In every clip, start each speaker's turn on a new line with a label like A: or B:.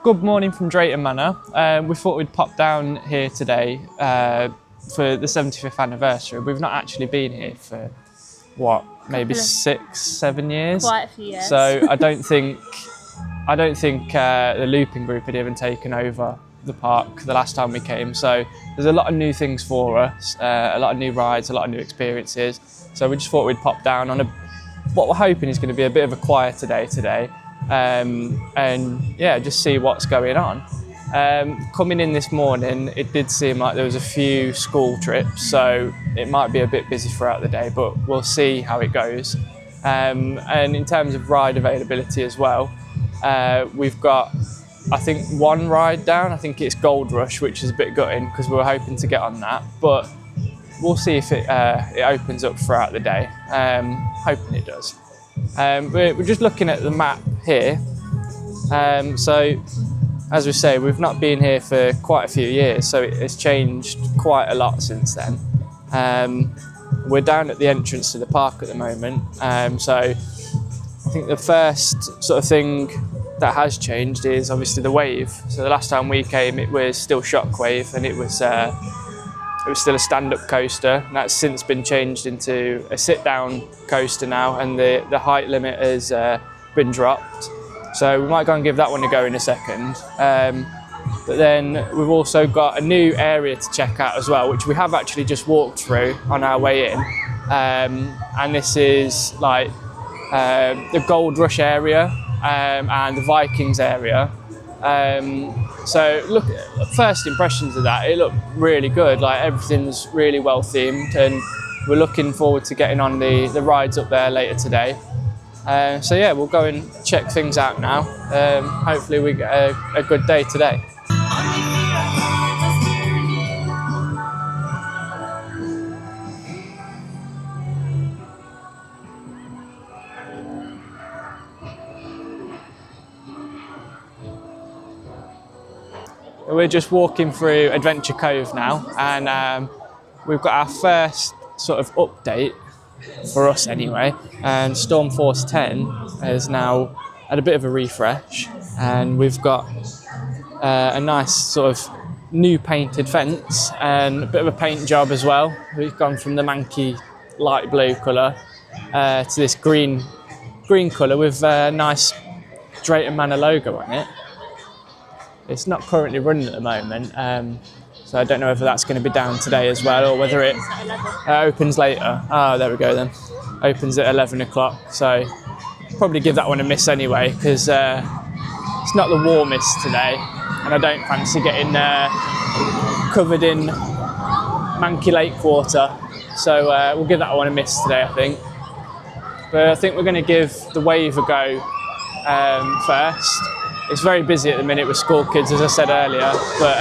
A: Good morning from Drayton Manor. We thought we'd pop down here today for the 75th anniversary. We've not actually been here for, what, maybe 6-7 years?
B: Quite a few years.
A: So I don't think the looping group had even taken over the park the last time we came. So there's a lot of new things for us, a lot of new rides, a lot of new experiences. So we just thought we'd pop down on what we're hoping is going to be a bit of a quieter day today. And yeah, just see what's going on. Coming in this morning, it did seem like there was a few school trips, so it might be a bit busy throughout the day, but we'll see how it goes. And in terms of ride availability as well, we've got, I think, one ride down. I think it's Gold Rush, which is a bit gutting because we were hoping to get on that, but we'll see if it opens up throughout the day. Hoping it does. We're just looking at the map here. So as we say, we've not been here for quite a few years, so it has changed quite a lot since then. We're down at the entrance to the park at the moment. So I think the first sort of thing that has changed is obviously the wave. So the last time we came, it was still Shockwave, and it was still a stand-up coaster. And that's since been changed into a sit-down coaster now, and the height limit has been dropped. So we might go and give that one a go in a second. But then we've also got a new area to check out as well, which we have actually just walked through on our way in. And this is like the Gold Rush area and the Vikings area. So look, first impressions of that, it looked really good. Like everything's really well themed, and we're looking forward to getting on the rides up there later today. So yeah, we'll go and check things out now. Hopefully we get a good day today. We're just walking through Adventure Cove now, and we've got our first sort of update, for us anyway. And Storm Force 10 has now had a bit of a refresh, and we've got a nice sort of new painted fence and a bit of a paint job as well. We've gone from the manky light blue colour to this green colour with a nice Drayton Manor logo on it. It's not currently running at the moment, so I don't know whether that's going to be down today as well, or whether it opens later. Oh, there we go then. Opens at 11 o'clock, so probably give that one a miss anyway, because it's not the warmest today, and I don't fancy getting covered in manky lake water. So we'll give that one a miss today, I think. But I think we're going to give the wave a go first. It's very busy at the minute with school kids, as I said earlier, but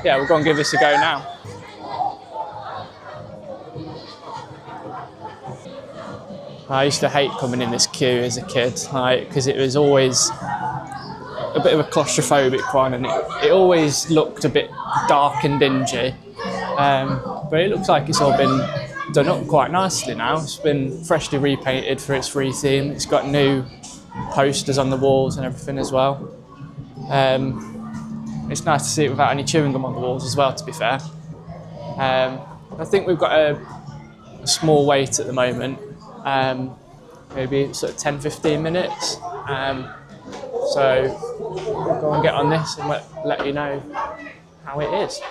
A: yeah, we'll go and give this a go now. I used to hate coming in this queue as a kid, because it was always a bit of a claustrophobic one, and it always looked a bit dark and dingy. But it looks like it's all been done up quite nicely now. It's been freshly repainted for its free theme. It's got new posters on the walls and everything as well. It's nice to see it without any chewing gum on the walls as well, to be fair. I think we've got a small wait at the moment, maybe sort of 10-15 minutes. So we'll go and get on this and let you know how it is.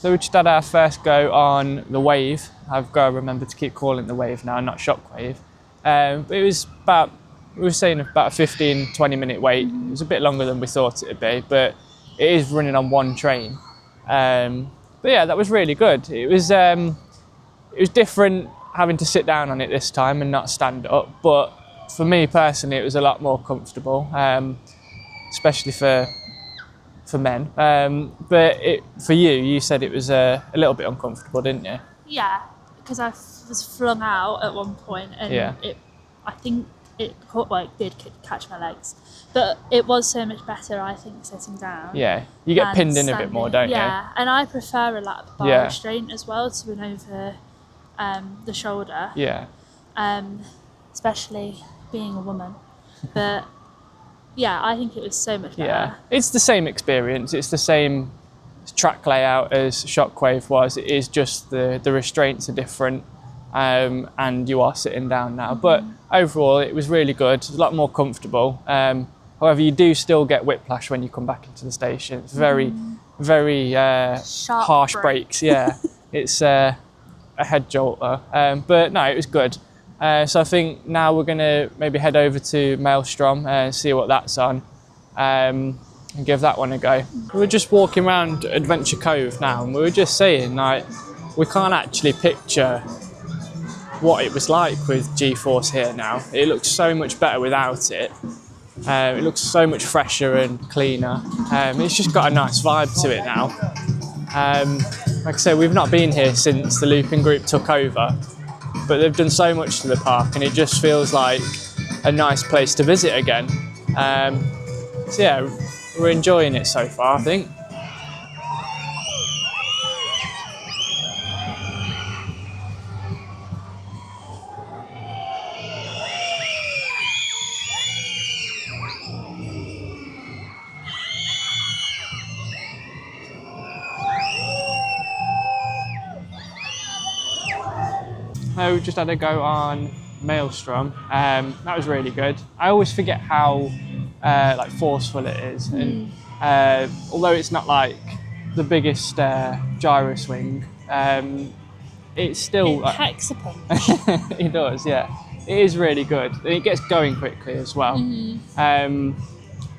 A: So we just had our first go on the wave. I've got to remember to keep calling it the wave now, not Shockwave. But it was we were saying about a 15-20 minute wait. It was a bit longer than we thought it would be, but it is running on one train. But yeah, that was really good. It was different having to sit down on it this time and not stand up, but for me personally, it was a lot more comfortable, especially for men. But for you said it was a little bit uncomfortable, didn't you?
B: Yeah, because I was flung out at one point, and
A: yeah.
B: I think it did catch my legs. But it was so much better, I think, sitting down.
A: Yeah, you get
B: than
A: pinned in a bit more, don't
B: Yeah, and I prefer a lap bar
A: Yeah.
B: restraint as well to an over the shoulder,
A: you? Yeah.
B: especially being a woman. But yeah, I think it was so much better.
A: Yeah, it's the same experience. It's the same track layout as Shockwave was. It is just the restraints are different, and you are sitting down now. But overall, it was really good. It's a lot more comfortable. However, you do still get whiplash when you come back into the station. It's very, very
B: Sharp
A: harsh
B: brakes.
A: brakes. Yeah, it's a head jolter. But no, it was good. So I think now we're going to maybe head over to Maelstrom and see what that's on, and give that one a go. We're just walking around Adventure Cove now, and we were just saying, like, we can't actually picture what it was like with G-Force here now. It looks so much better without it. It looks so much fresher and cleaner. It's just got a nice vibe to it now. Like I said, we've not been here since the looping group took over, but they've done so much to the park, and it just feels like a nice place to visit again. So yeah, we're enjoying it so far, I think. So we just had a go on Maelstrom. That was really good. I always forget how like forceful it is, and although it's not like the biggest gyro swing, it's still
B: It packs a punch.
A: it does, yeah. It is really good. And it gets going quickly as well.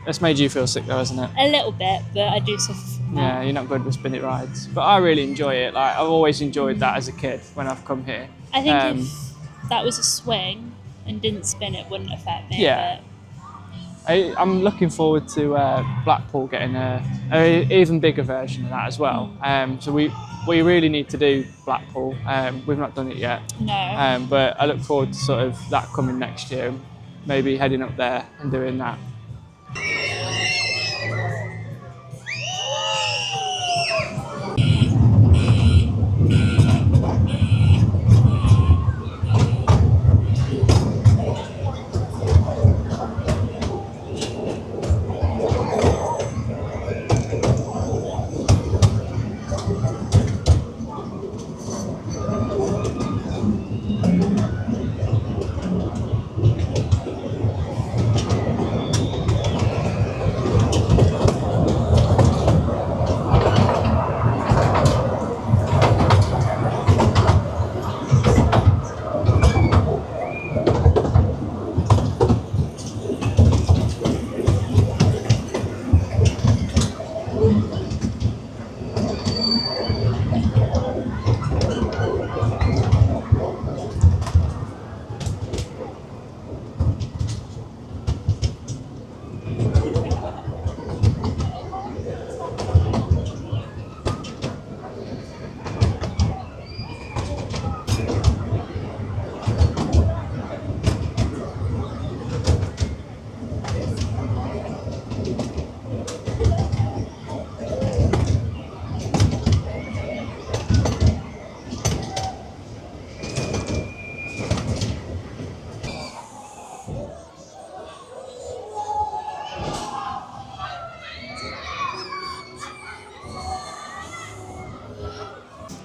A: That's made you feel sick though, hasn't it?
B: A little bit, but I do suffer from that.
A: Yeah, you're not good with spin it rides, but I really enjoy it. Like, I've always enjoyed that as a kid when I've come here.
B: I think if that was a swing and didn't spin, it wouldn't affect me.
A: Yeah. I'm looking forward to Blackpool getting a even bigger version of that as well. So we really need to do Blackpool. We've not done it yet.
B: No.
A: But I look forward to sort of that coming next year, maybe heading up there and doing that.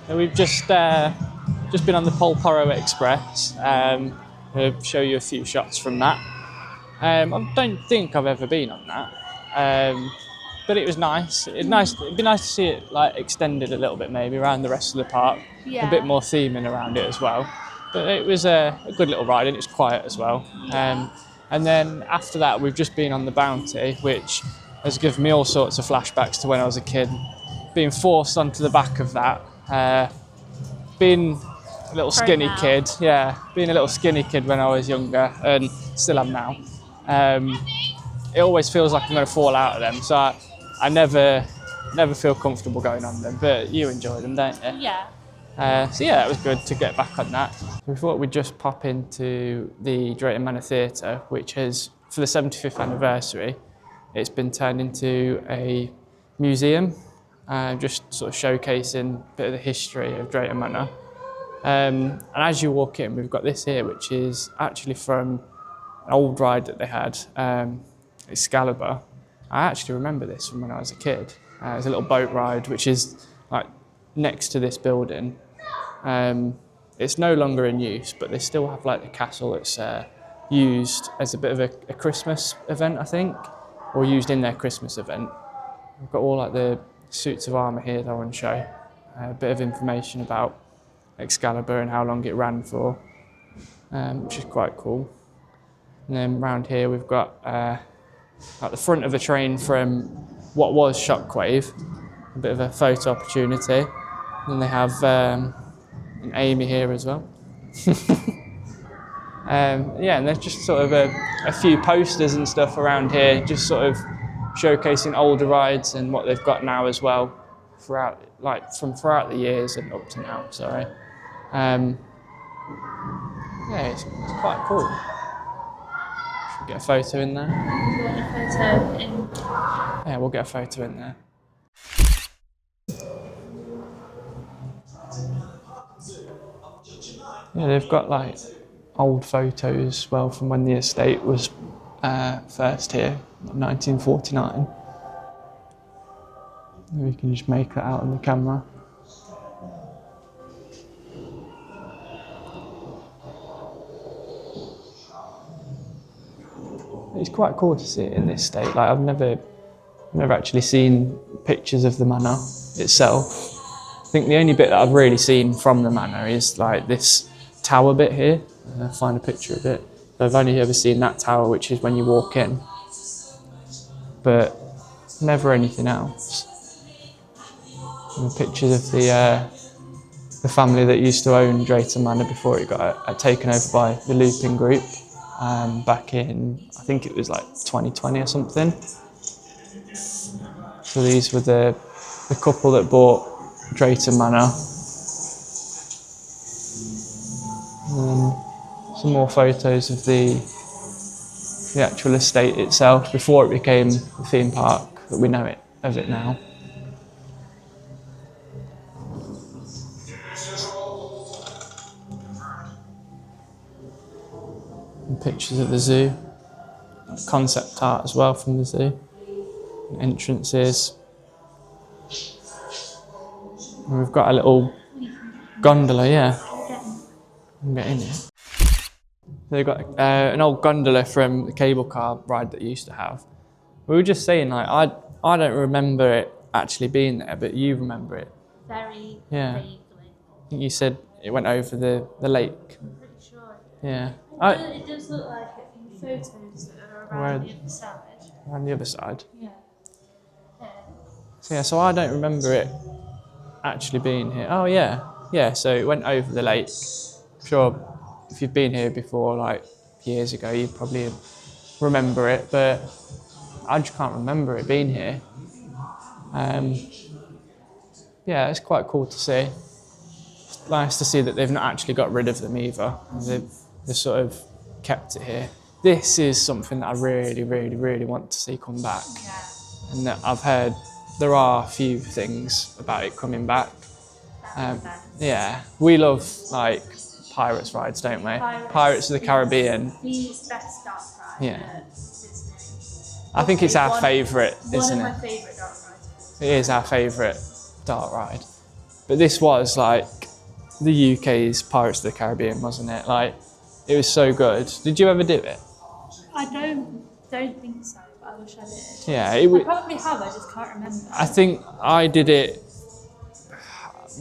A: So we've just been on the Polporo Express. I'll show you a few shots from that. I don't think I've ever been on that, but it was nice. It'd be nice to see it like extended a little bit, maybe around the rest of the park.
B: Yeah.
A: A bit more theming around it as well. But it was a good little ride, and it's quiet as well. And then after that, we've just been on the Bounty, which has given me all sorts of flashbacks to when I was a kid, being forced onto the back of that. Being a little skinny kid, being a little skinny kid when I was younger, and still am now. It always feels like I'm going to fall out of them, so I never feel comfortable going on them. But you enjoy them, don't you?
B: Yeah.
A: So yeah, it was good to get back on that. We thought we'd just pop into the Drayton Manor Theatre, which has for the 75th anniversary, it's been turned into a museum, just sort of showcasing a bit of the history of Drayton Manor. And as you walk in, we've got this here, which is actually from an old ride that they had, Excalibur. I actually remember this from when I was a kid. It was a little boat ride, which is like next to this building. It's no longer in use, but they still have like the castle that's used as a bit of a Christmas event, I think, or used in their Christmas event. We've got all like the suits of armour here that I want to show. A bit of information about Excalibur and how long it ran for, which is quite cool. And then around here we've got at the front of the train from what was Shockwave, a bit of a photo opportunity. Then they have an Amy here as well. Yeah, and there's just sort of a few posters and stuff around here, just sort of showcasing older rides and what they've got now as well, throughout the years and up to now. Sorry. Yeah, it's quite cool. Should we get a photo in there?
B: You want a photo in?
A: Yeah, we'll get a photo in there. Yeah, they've got like old photos as well from when the estate was first here, 1949. We can just make that out on the camera. It's quite cool to see it in this state. Like I've never actually seen pictures of the manor itself. I think the only bit that I've really seen from the manor is like this tower bit here. I'll find a picture of it. I've only ever seen that tower, which is when you walk in, but never anything else. And pictures of the family that used to own Drayton Manor before it got taken over by the Looping Group back in, I think it was like 2020 or something. So these were the couple that bought Drayton Manor. Some more photos of the actual estate itself before it became the theme park that we know of it now. And pictures of the zoo, concept art as well from the zoo, entrances. And we've got a little gondola, yeah. I'm getting it. They've got an old gondola from the cable car ride that you used to have. We were just saying, like, I don't remember it actually being there, but you remember it.
B: Very
A: I
B: vaguely.
A: think you said it went over the lake.
B: I'm pretty sure.
A: Yeah.
B: It does look like it in the photos that are around the other side.
A: Around the other side.
B: Yeah.
A: So I don't remember it actually being here. Oh yeah, yeah. So it went over the lake. I'm sure if you've been here before, like years ago, you probably remember it, but I just can't remember it being here. Yeah, it's quite cool to see. It's nice to see that they've not actually got rid of them either. They've sort of kept it here. This is something that I really, really, really want to see come back.
B: Yeah.
A: And that I've heard there are a few things about it coming back. Yeah, we love like Pirates rides, don't we? Pirates of the Caribbean.
B: The best dark ride
A: Yeah.
B: at Disney.
A: I think it's our favourite, isn't
B: One
A: it?
B: of my favourite dark rides.
A: It is our favourite dark ride. But this was like the UK's Pirates of the Caribbean, wasn't it? Like, it was so good. Did you ever do it?
B: I don't think so, but I wish I did.
A: Yeah,
B: I probably have, I just can't remember.
A: I think I did it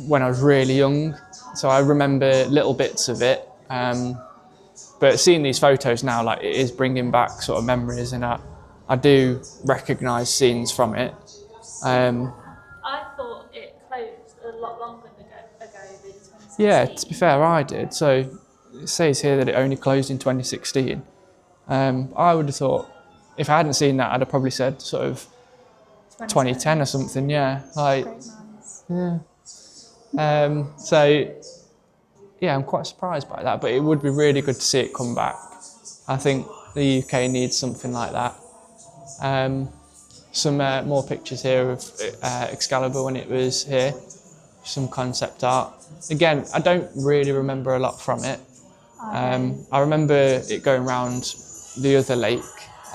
A: when I was really young, so I remember little bits of it. But seeing these photos now, like, it is bringing back sort of memories, and I do recognise scenes from it.
B: I thought it closed a lot longer ago than 2016.
A: Yeah, to be fair, I did. So it says here that it only closed in 2016. I would have thought, if I hadn't seen that, I'd have probably said sort of 2010 or something. Yeah, like,
B: Great minds.
A: yeah. So yeah, I'm quite surprised by that. But it would be really good to see it come back. I think the UK needs something like that. Some more pictures here of Excalibur when it was here, some concept art. Again, I don't really remember a lot from it. I remember it going around the other lake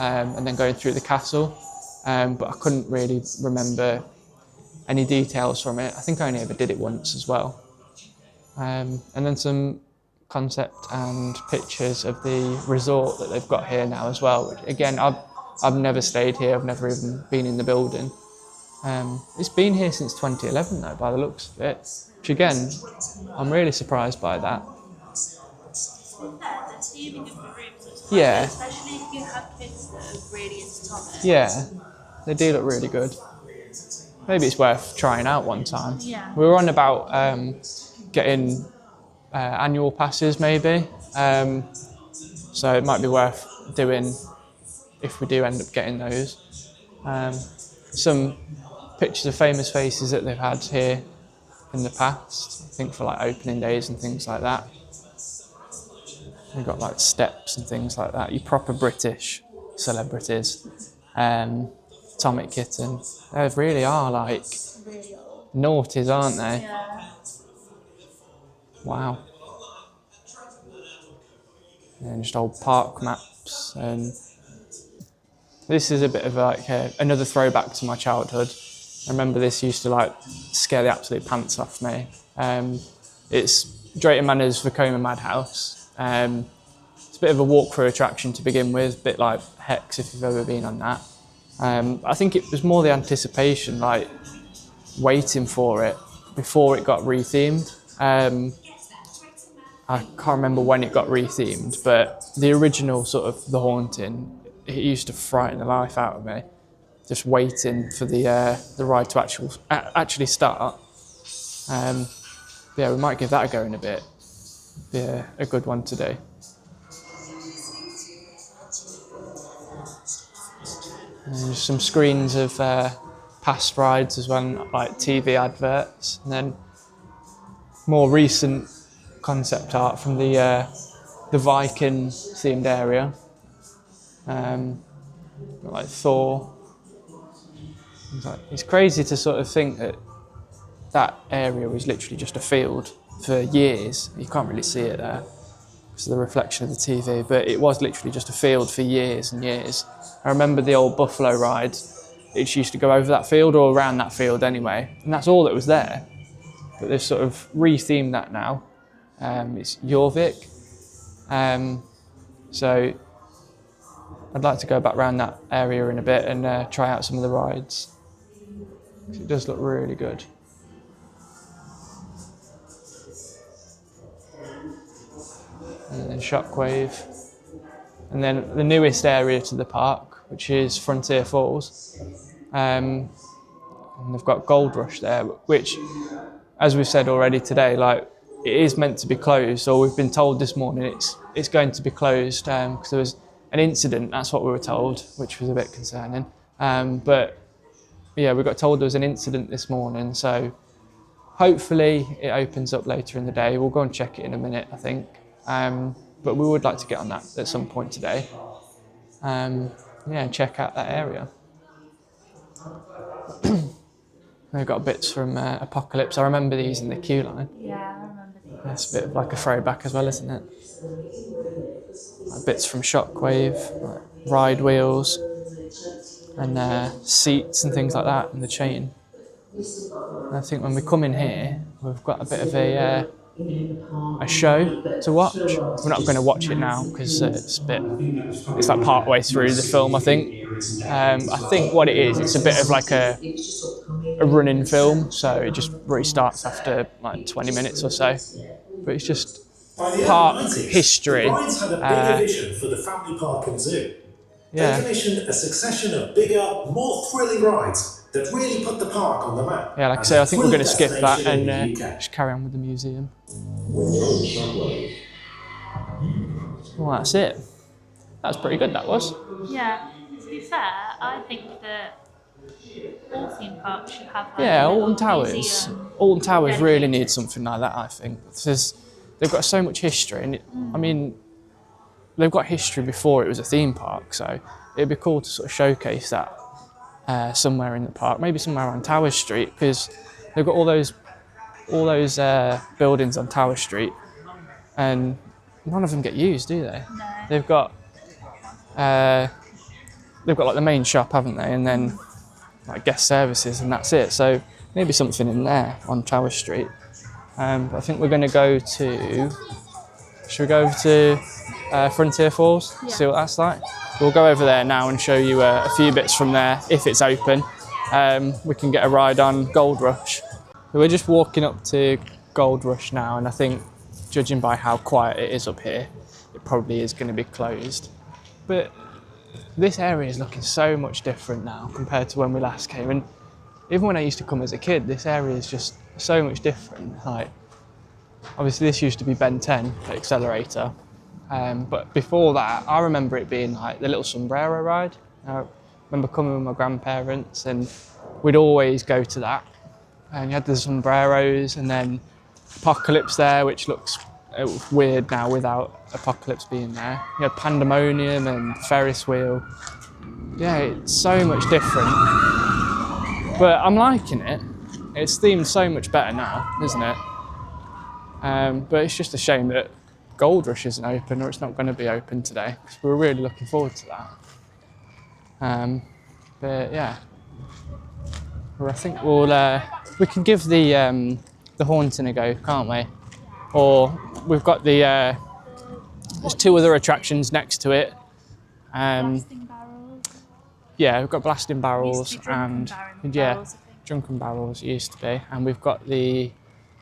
A: and then going through the castle, but I couldn't really remember any details from it. I think I only ever did it once as well. And then some concept and pictures of the resort that they've got here now as well. Which, again, I've never stayed here. I've never even been in the building. It's been here since 2011 though, by the looks of it. Which again, I'm really surprised by that.
B: The theming of the rooms looks quite
A: Yeah.
B: good, especially if you have kids that are really into Thomas.
A: Yeah, they do look really good. Maybe it's worth trying out one time.
B: Yeah.
A: We were on about getting annual passes maybe, so it might be worth doing if we do end up getting those. Some pictures of famous faces that they've had here in the past, I think for like opening days and things like that. We've got like steps and things like that, you proper British celebrities. Atomic Kitten, they really are like
B: Really old.
A: noughties, aren't they?
B: Yeah.
A: Wow. And just old park maps, and this is a bit of like another throwback to my childhood. I remember this used to like scare the absolute pants off me. It's Drayton Manor's Viking Madhouse. It's a bit of a walk-through attraction to begin with, a bit like Hex if you've ever been on that. I think it was more the anticipation, like waiting for it before it got rethemed. I can't remember when it got rethemed, but the original sort of The Haunting, it used to frighten the life out of me. Just waiting for the ride to actually start. Yeah, we might give that a go in a bit. Be a good one to do. And there's some screens of past rides as well, like TV adverts, and then more recent concept art from the Viking themed area, like Thor. It's crazy to sort of think that that area was literally just a field for years. You can't really see it there because of the reflection of the TV, but it was literally just a field for years and years. I remember the old buffalo ride. It used to go over that field or around that field anyway, and that's all that was there. But they've sort of rethemed that now. It's Jorvik. So I'd like to go back around that area in a bit and try out some of the rides. It does look really good. And then Shockwave. And then the newest area to the park, which is Frontier Falls. And they've got Gold Rush there, which, as we've said already today, like it is meant to be closed, or we've been told this morning it's going to be closed because there was an incident, that's what we were told, which was a bit concerning. But yeah, we got told there was an incident this morning, so hopefully it opens up later in the day. We'll go and check it in a minute, I think. But we would like to get on that at some point today. Yeah, and check out that area. We've got bits from Apocalypse. I remember these in the queue line.
B: Yeah, I remember these.
A: That's a bit of like a throwback as well, isn't it? Like bits from Shockwave, like ride wheels, and seats and things like that, and the chain. And I think when we come in here, we've got a bit of a show to watch. We're not going to watch it now because it's like part way through the film, I think. I think what it is, it's a bit of like a running film, so it just restarts after like 20 minutes or so. But it's just park history.
C: The Bryans had a bigger vision for the family park and zoo.
A: Yeah.
C: They commissioned a succession of bigger, more thrilling rides that really put the park on the map.
A: Yeah, like I say, I think we're going to skip that and just carry on with the museum. Well, that's it. That was pretty good, that was.
B: Yeah, to be fair, I think that all theme parks should have like
A: Yeah,
B: a little
A: Alton Towers.
B: museum.
A: Alton Towers really
B: dedicated.
A: need something like that, I think. They've got so much history, and I mean, they've got history before it was a theme park, so it'd be cool to sort of showcase that somewhere in the park, maybe somewhere on Tower Street, because they've got all those buildings on Tower Street, and none of them get used, do they?
B: No.
A: They've got like the main shop, haven't they, and then like guest services, and that's it. So maybe something in there on Tower Street. But I think we're going to go to. Should we go over to Frontier Falls?
B: Yeah.
A: See what that's like. We'll go over there now and show you a few bits from there if it's open. We can get a ride on Gold Rush. So we're just walking up to Gold Rush now, and I think, judging by how quiet it is up here, it probably is going to be closed. But this area is looking so much different now compared to when we last came. And even when I used to come as a kid, this area is just so much different. Like, obviously this used to be Ben 10 Accelerator, but before that, I remember it being like the little sombrero ride. I remember coming with my grandparents, and we'd always go to that. And you had the sombreros, and then Apocalypse there, which looks weird now without Apocalypse being there. You had Pandemonium and Ferris wheel. Yeah, it's so much different. But I'm liking it. It's themed so much better now, isn't it? But it's just a shame that Gold Rush isn't open, or it's not going to be open today, because we're really looking forward to that. But yeah, well, I think we can give the Haunting a go, can't we? Or we've got there's 2 other attractions next to it.
B: Blasting barrels.
A: Yeah, we've got Blasting Barrels and
B: barrels,
A: Drunken Barrels it used to be, and we've got the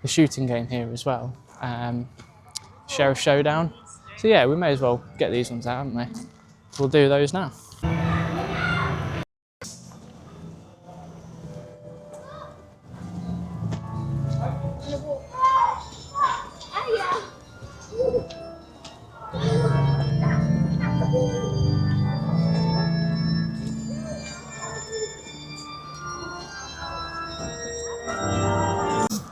A: shooting game here as well, Sheriff Showdown. So yeah, we may as well get these ones out, haven't we? We'll do those now.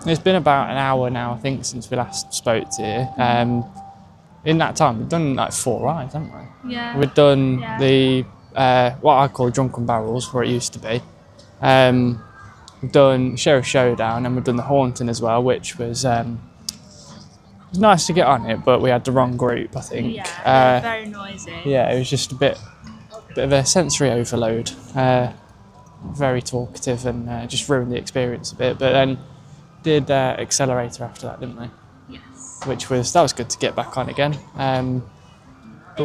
A: It's been about an hour now, I think, since we last spoke to you. In that time, we've done like 4 rides, haven't we?
B: Yeah.
A: We've done the what I call Drunken Barrels, where it used to be. We've done Sheriff Showdown, and we've done the Haunting as well, which was it was nice to get on it, but we had the wrong group, I think.
B: Yeah, very noisy.
A: Yeah, it was just a bit of a sensory overload. Very talkative, and just ruined the experience a bit. But then did Accelerator after that, didn't we?
B: Yes.
A: That was good to get back on again. But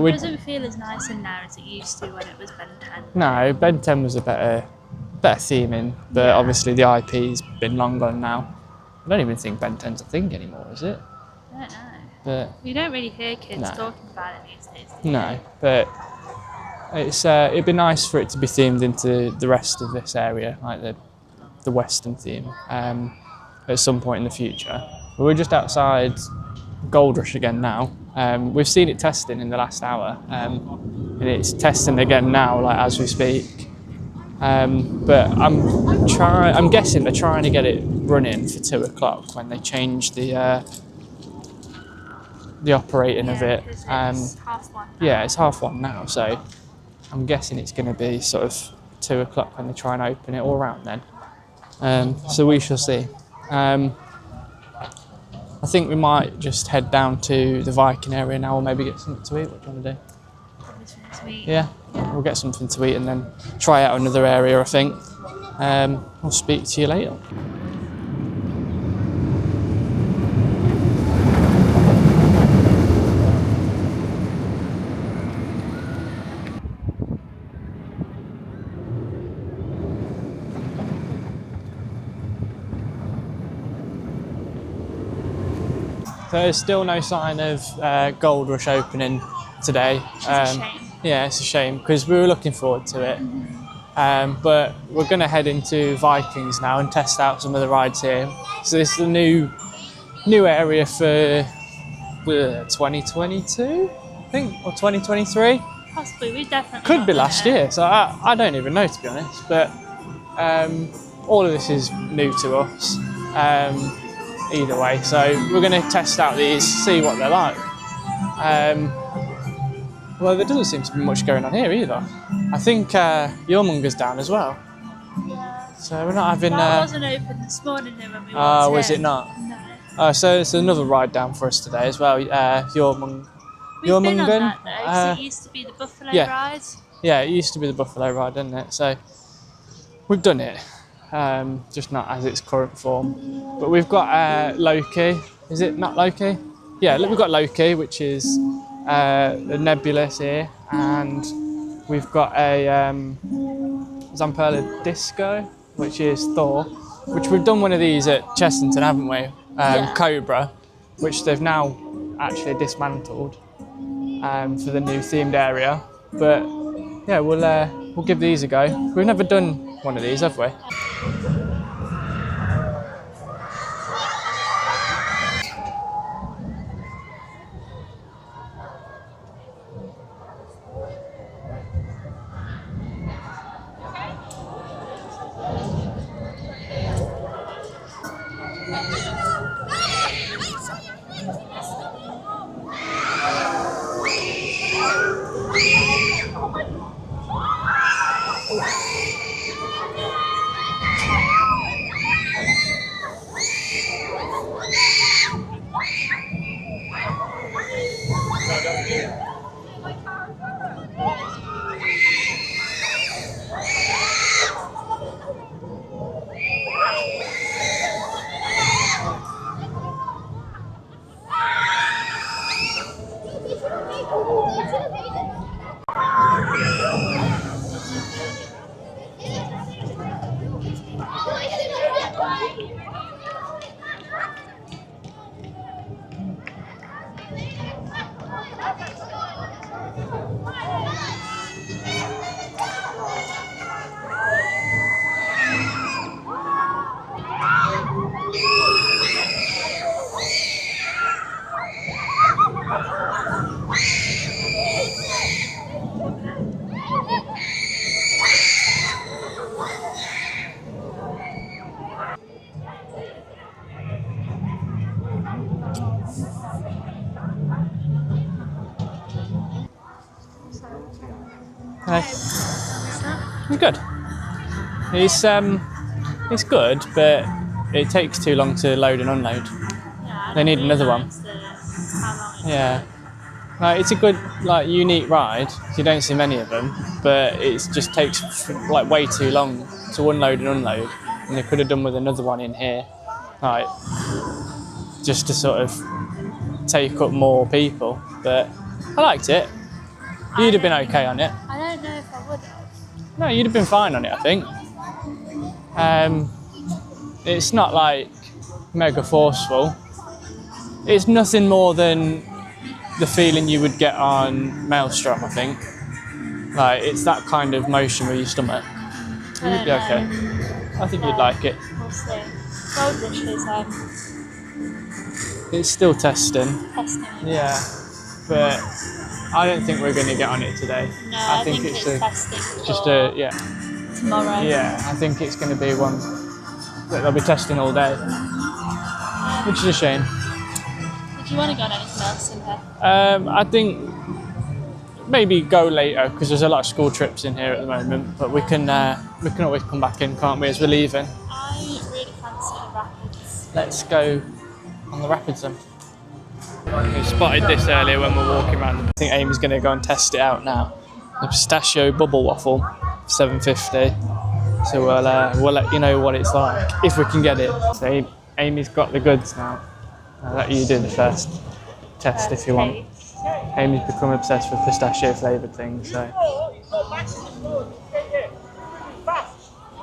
B: It doesn't feel as nice in there as it used to when it was Ben 10.
A: No, Ben 10 was a better theming, but obviously the IP's been long gone now. I don't even think Ben 10's a thing anymore, is it?
B: I don't know.
A: But
B: You don't really hear kids
A: No.
B: talking about it these days, do you?
A: no, but it'd be nice for it to be themed into the rest of this area, like the Western theme, at some point in the future. But we're just outside Gold Rush again now. We've seen it testing in the last hour, and it's testing again now, like as we speak. But I'm guessing they're trying to get it running for 2 o'clock when they change the operating of it.
B: 'Cause it's 1:30 now.
A: Yeah, it's 1:30 now, so I'm guessing it's going to be sort of 2 o'clock when they try and open it, or around then. So we shall see. I think we might just head down to the Viking area now, or maybe get something to eat. What do you want to do?
B: Probably something to eat.
A: Yeah, we'll get something to eat and then try out another area, I think. I'll speak to you later. So there's still no sign of Gold Rush opening today.
B: It's a shame.
A: Yeah, it's a shame because we were looking forward to it. But we're going to head into Vikings now and test out some of the rides here. So this is a new area for 2022, I think, or 2023.
B: Possibly, we definitely
A: Could
B: not
A: be
B: been
A: last
B: there.
A: year, so I don't even know, to be honest. But all of this is new to us. Either way, so we're going to test out these, see what they're like. Well, there doesn't seem to be much going on here either. I think Yormunger's down as well.
B: Yeah.
A: So we're not having...
B: That wasn't open this morning though when we walked
A: Oh,
B: in.
A: was it not?
B: No.
A: So it's another ride down for us today as well.
B: We've been on
A: Yormungen.
B: that though, 'cause it used to be the buffalo
A: yeah.
B: ride.
A: Yeah, it used to be the buffalo ride, didn't it? So we've done it, just not as its current form. But we've got Loki. Is it not Loki? Yeah, we've got Loki, which is the nebulous here, and we've got a Zamperla Disco, which is Thor, which we've done one of these at Chessington, haven't we?
B: Yeah.
A: Cobra, which they've now actually dismantled for the new themed area. But yeah, we'll give these a go. We've never done one of these, have we? Hey. He's good. It's good, but it takes too long to load and unload.
B: Yeah,
A: They need another one.
B: How long
A: Yeah. Like, it's a good, like, unique ride. You don't see many of them, but it just takes like way too long to unload and unload. And they could have done with another one in here, like, just to sort of take up more people. But I liked it. You'd have been okay on it.
B: I don't know if I would have.
A: No, you'd have been fine on it, I think. It's not like mega forceful. It's nothing more than the feeling you would get on Maelstrom, I think. Like, it's that kind of motion with your stomach. You'd be okay. I think you'd like it.
B: We'll see. Goldfish is
A: It's still testing.
B: testing.
A: Yeah, but I don't think we're going to get on it today.
B: No, I think
A: it's
B: it's testing
A: just
B: for
A: yeah.
B: tomorrow.
A: Yeah, I think it's going to be one that they'll be testing all day, which is a shame.
B: Did you want to go on anything else in here?
A: I think maybe go later because there's a lot of school trips in here at the moment. But we can always come back in, can't we? As we're leaving.
B: I really fancy the rapids.
A: Let's go on the rapids then. We spotted this earlier when we were walking around. I think Amy's going to go and test it out now. The pistachio bubble waffle, $7.50. So we'll let you know what it's like if we can get it. So Amy's got the goods now. I'll let you do the first test if you want. Amy's become obsessed with pistachio flavoured things, so.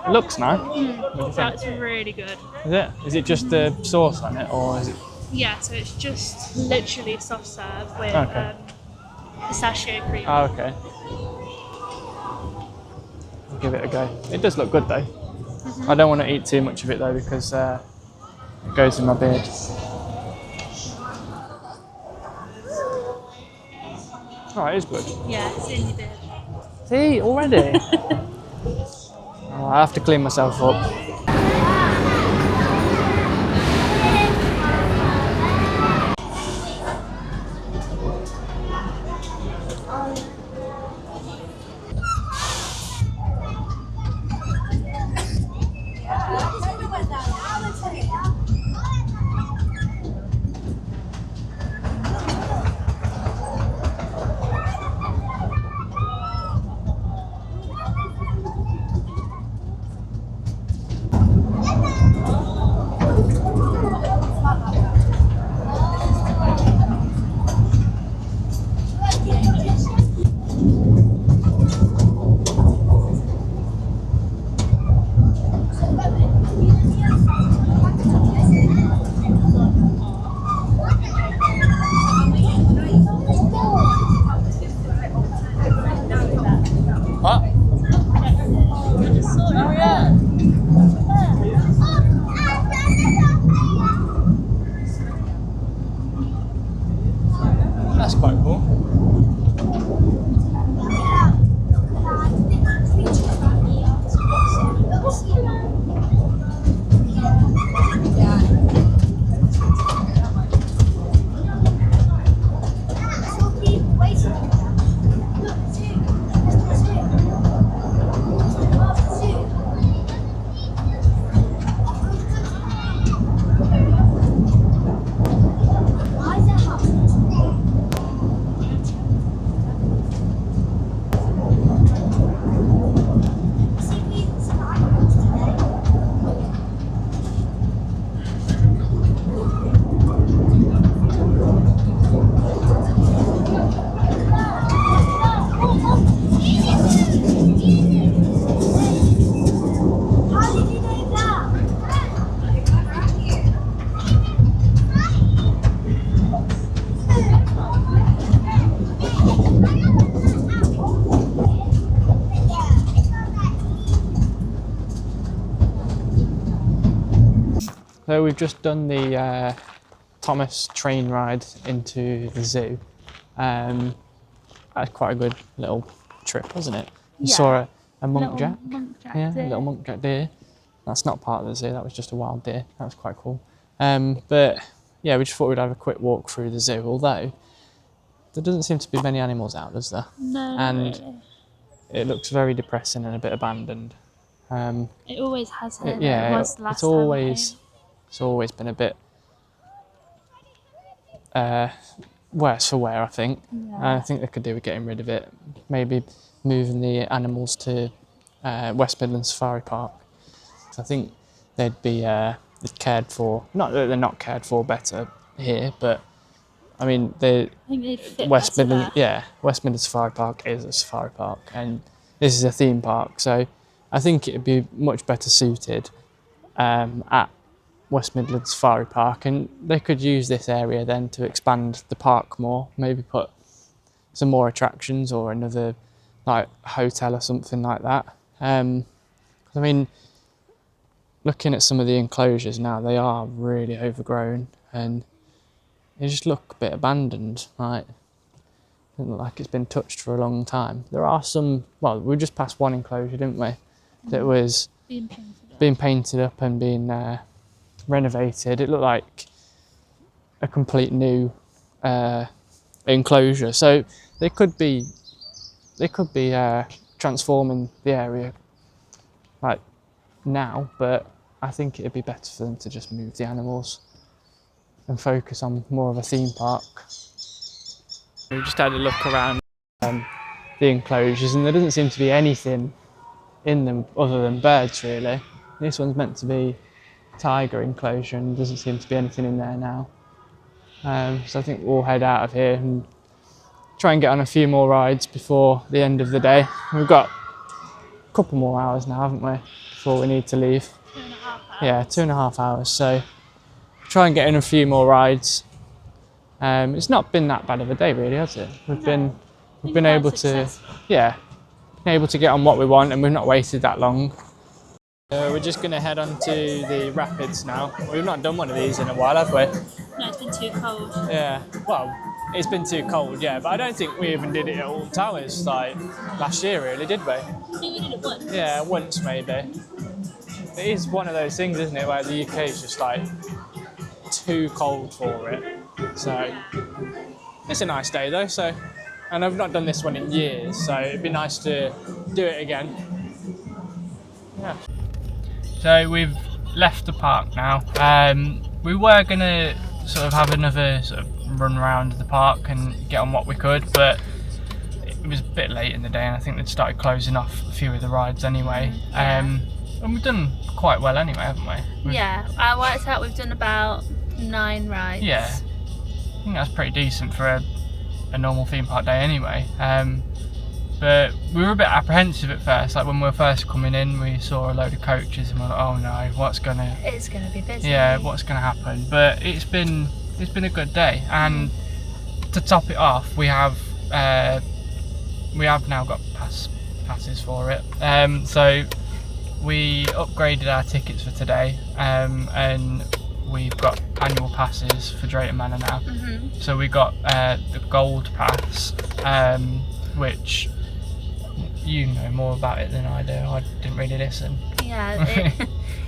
A: It looks nice. What do you think?
B: That's really good.
A: Is it? Is it just the sauce on it, or is it?
B: Yeah, so it's just literally soft serve with
A: Okay.
B: pistachio cream.
A: Oh, okay. I'll give it a go. It does look good though. I don't want to eat too much of it though because it goes in my beard. Oh, it is good.
B: Yeah, it's in your beard.
A: See, already? Oh, I have to clean myself up. That's quite cool. So we've just done the Thomas train ride into the zoo. That's quite a good little trip, wasn't it? You saw a muntjac. Yeah, a little muntjac deer. That's not part of the zoo, that was just a wild deer. That was quite cool. But yeah, we just thought we'd have a quick walk through the zoo, although there doesn't seem to be many animals out, does there?
B: No.
A: And it looks very depressing and a bit abandoned.
B: It always has here.
A: Yeah,
B: It was the last time I came.
A: it's always been a bit worse for wear, I think.
B: Yeah.
A: I think they could do with getting rid of it. Maybe moving the animals to West Midlands Safari Park. So I think they'd be cared for. Not that they're not cared for better here, but I mean,
B: I think they'd fit
A: West
B: better
A: Midlands,
B: there.
A: yeah, West Midlands Safari Park is a safari park, and this is a theme park. So I think it'd be much better suited at West Midlands Safari Park, and they could use this area then to expand the park more, maybe put some more attractions or another like hotel or something like that. I mean, looking at some of the enclosures now, they are really overgrown and they just look a bit abandoned, like doesn't look like it's been touched for a long time. There are some, well, we just passed one enclosure, didn't we, that was being painted up and being renovated. It looked like a complete new enclosure, so they could be transforming the area like now, but I think it'd be better for them to just move the animals and focus on more of a theme park. We just had a look around the enclosures, and there doesn't seem to be anything in them other than birds, really. This one's meant to be tiger enclosure and doesn't seem to be anything in there now. So I think we'll head out of here and try and get on a few more rides before the end of the day. We've got a couple more hours now, haven't we, before we need to leave?
B: 2.5 hours.
A: Yeah, 2.5 hours. So try and get in a few more rides. It's not been that bad of a day, really, has it? We've been able to, been able to get on what we want, and we've not waited that long. We're just going to head on to the rapids now. We've not done one of these in a while, have we?
B: No, it's been too cold.
A: Yeah, well, it's been too cold, yeah, but I don't think we even did it at Alton Towers like last year, really, did we?
B: I think we did it once.
A: Yeah, once maybe. It is one of those things, isn't it, where the UK is just like too cold for it. So it's a nice day though. So, and I've not done this one in years, so it'd be nice to do it again. Yeah. So we've left the park now. We were gonna sort of have another sort of run around the park and get on what we could, but it was a bit late in the day, and I think they'd started closing off a few of the rides anyway. And we've done quite well anyway, haven't we?
B: Yeah, I worked out we've done about 9 rides.
A: Yeah, I think that's pretty decent for a normal theme park day anyway. But we were a bit apprehensive at first, like when we were first coming in we saw a load of coaches and we were like, oh no, it's gonna be busy. Yeah, what's gonna happen? But it's been a good day, and to top it off we have now got passes for it. So we upgraded our tickets for today, and we've got annual passes for Drayton Manor now.
B: Mm-hmm.
A: So we got the gold pass, which you know more about it than I do. I didn't really listen.
B: Yeah,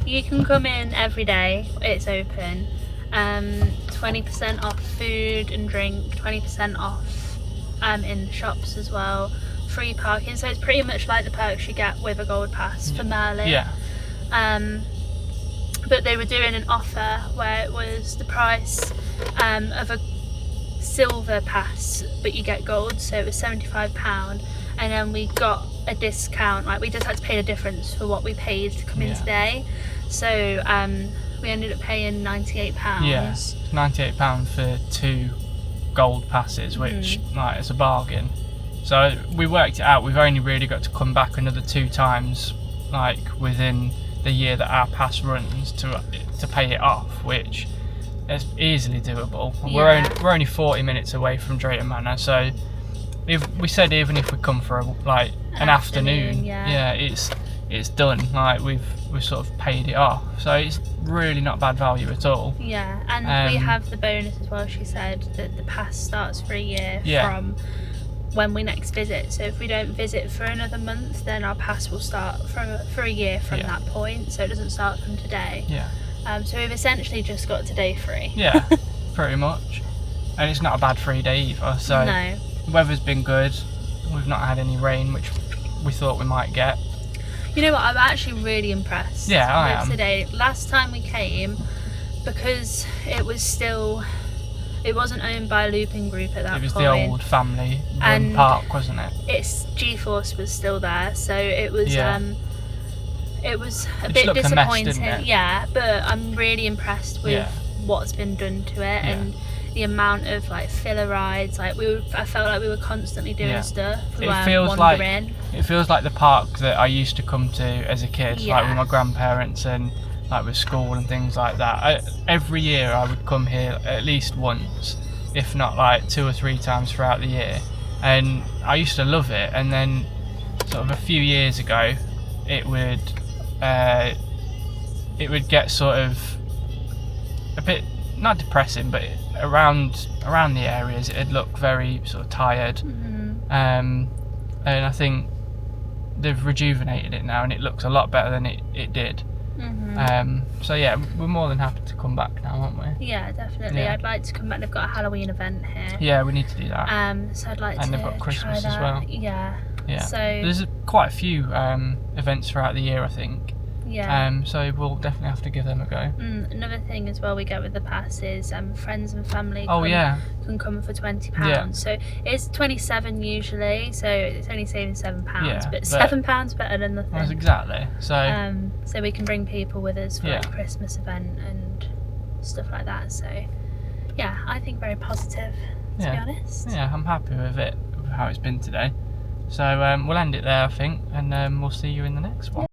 B: you can come in every day. It's open. 20% off food and drink. 20% off in the shops as well. Free parking. So it's pretty much like the perks you get with a gold pass for Merlin.
A: Yeah.
B: But they were doing an offer where it was the price of a silver pass, but you get gold, so it was £75, and then we got a discount. Like, we just had to pay the difference for what we paid to come in today. So we ended up paying £98.
A: Yeah, £98 for 2 gold passes, which like it's a bargain. So we worked it out. We've only really got to come back another 2 times, like within the year that our pass runs, to pay it off, which is easily doable.
B: Yeah.
A: We're only 40 minutes away from Drayton Manor, so if we said even if we come for an afternoon, it's done. Like we've sort of paid it off, so it's really not bad value at all.
B: Yeah, and we have the bonus as well. She said that the pass starts for a year from when we next visit. So if we don't visit for another month, then our pass will start for a year from that point. So it doesn't start from today.
A: Yeah.
B: So we've essentially just got today free.
A: Yeah, pretty much. And it's not a bad free day either. So
B: no.
A: The weather's been good. We've not had any rain, which we thought we might get.
B: You know what? I'm actually really impressed.
A: Yeah, I am.
B: Today. Last time we came, because it wasn't owned by a looping group at that point.
A: It was the old family run park, wasn't it?
B: Its G-force was still there, so it was it was a bit
A: looked
B: disappointing.
A: a mess, didn't it?
B: Yeah, but I'm really impressed with what's been done to it and the amount of like filler rides. Like I felt like we were constantly doing stuff.
A: It feels like the park that I used to come to as a kid, like with my grandparents and like with school and things like that. Every year I would come here at least once, if not like 2 or 3 times throughout the year, and I used to love it. And then sort of a few years ago it would get sort of a bit, not depressing, but around the areas it'd look very sort of tired. And I think they've rejuvenated it now and it looks a lot better than it did. So yeah, we're more than happy to come back now, aren't we?
B: Yeah, definitely. I'd like to come back. They've got a Halloween event here.
A: Yeah, we need to do that.
B: So I'd like to.
A: And they've got Christmas
B: try that.
A: as well.
B: Yeah.
A: Yeah.
B: So
A: there's quite a few events throughout the year, I think.
B: Yeah.
A: So we'll definitely have to give them a go.
B: Another thing as well we get with the pass is friends and family can come for £20.
A: Yeah.
B: So it's 27 usually, so it's only saving £7, but £7 better than nothing.
A: That's exactly.
B: So we can bring people with us for like a Christmas event and stuff like that. So yeah, I think very positive, to be honest.
A: Yeah, I'm happy with it, with how it's been today. So we'll end it there, I think, and we'll see you in the next one.